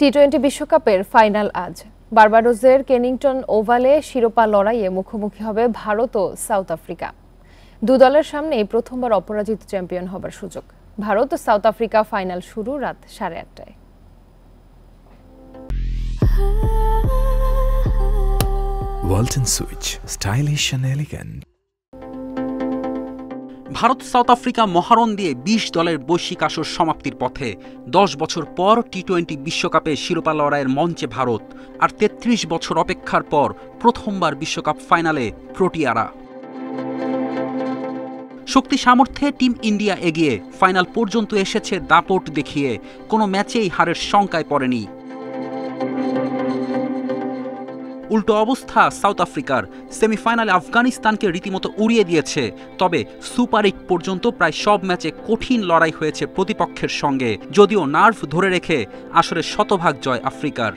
টি-20 বিশ্বকাপের ফাইনাল আজ। বার্বাডোসের কেনিংটন ওভালে শিরোপা লড়াইয়ে মুখোমুখি হবে ভারত ও সাউথ আফ্রিকা। দু দলের সামনেই প্রথমবার অপরাজিত চ্যাম্পিয়ন হবার সুযোগ। ভারত ও সাউথ আফ্রিকা ফাইনাল শুরু রাত 8:30টায়। Walton switch, stylish and elegant. Bharat South Africa মহারণ দিয়ে ২০ দলের বৈশ্বিক আসর সমাপ্তির পথে। ১০ বছর পর টি-20 বিশ্বকাপে শিরোপা লড়াইয়ের মঞ্চে ভারত, আর ৩৩ বছর অপেক্ষার পর প্রথমবার বিশ্বকাপ ফাইনালে প্রোটিয়ারা। শক্তি সামর্থ্যে টিম ইন্ডিয়া এগিয়ে ফাইনাল পর্যন্ত এসেছে দাপট দেখিয়ে, কোনো ম্যাচেই হারের শঙ্কায় পড়েনি। উল্টো অবস্থা সাউথ আফ্রিকার। সেমিফাইনালে আফগানিস্তানকে রীতিমতো উড়িয়ে দিয়েছে। তবে সুপার ৮ পর্যন্ত প্রায় সব ম্যাচে কঠিন লড়াই হয়েছে প্রতিপক্ষের সঙ্গে, যদিও নার্ভ ধরে রেখে আসরে শতভাগ জয় আফ্রিকার।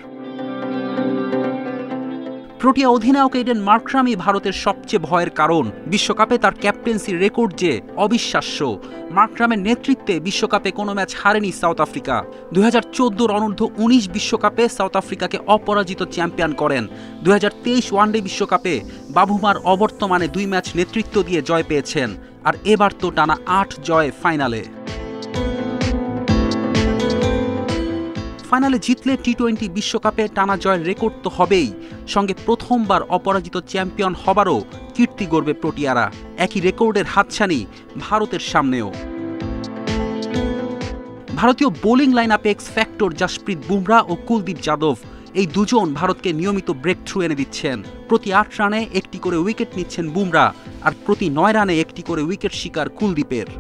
প্রোটিয়া অধিনায়ক এইডেন মার্করামই ভারতের সবচেয়ে ভয়ের কারণ। বিশ্বকাপে তার ক্যাপ্টেন্সির রেকর্ড যে অবিশ্বাস্য। মার্করামের নেতৃত্বে বিশ্বকাপে কোনো ম্যাচ হারেনি সাউথ আফ্রিকা। ২০১৪ অনূর্ধ্ব-১৯ বিশ্বকাপে সাউথ আফ্রিকাকে অপরাজিত চ্যাম্পিয়ন করেন। ২০২৩ ওয়ানডে বিশ্বকাপে বাবুমার অবর্তমানে ২ ম্যাচ নেতৃত্ব দিয়ে জয় পেয়েছেন। আর এবার তো টানা ৮ জয় ফাইনালে। ফাইনালে জিতলে টি-20 বিশ্বকাপে টানা জয়ের রেকর্ড তো হবেই, সঙ্গে প্রথমবার অপরাজিত চ্যাম্পিয়ন হবারও কীর্তি গড়বে প্রোটিয়ারা। একই রেকর্ডের হাতছানি ভারতের সামনেও। ভারতীয় বোলিং লাইন আপে এক্স ফ্যাক্টর জাসপ্রীত বুমরা ও কুলদীপ যাদব, এই দুজন ভারতকে নিয়মিত ব্রেক থ্রু এনে দিচ্ছেন। প্রতি ৮ রানে একটি করে উইকেট নিচ্ছেন বুমরা, আর প্রতি ৯ রানে একটি করে উইকেট শিকার কুলদীপের।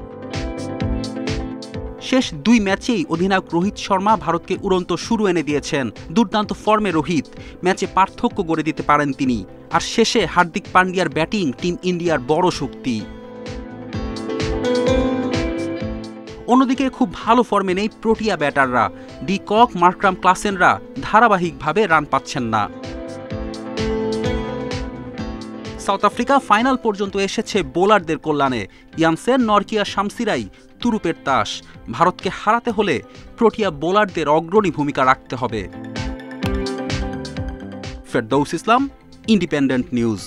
শেষ ২ ম্যাচেই অধিনায়ক রোহিত শর্মা ভারতকে উড়ন্ত শুরু এনে দিয়েছেন। দুর্দান্ত ফর্মে রোহিত, ম্যাচে পার্থক্য গড়ে দিতে পারেন তিনি। আর শেষে হার্দিক পান্ডিয়ার ব্যাটিং টিম ইন্ডিয়ার বড় শক্তি। অন্যদিকে খুব ভালো ফর্মে নেই প্রোটিয়া ব্যাটাররা। ডি কক, মার্করাম, ক্লাসেনরা ধারাবাহিকভাবে রান পাচ্ছেন না। সাউথ আফ্রিকা ফাইনাল পর্যন্ত এসেছে বোলারদের কল্যাণে। ইয়ানসেন, নরকিয়া, শামসিরাই তুরুপের তাস। ভারতকে হারাতে হলে প্রোটিয়া বোলারদের অগ্রণী ভূমিকা রাখতে হবে। ফেরদৌস ইসলাম, ইন্ডিপেন্ডেন্ট নিউজ।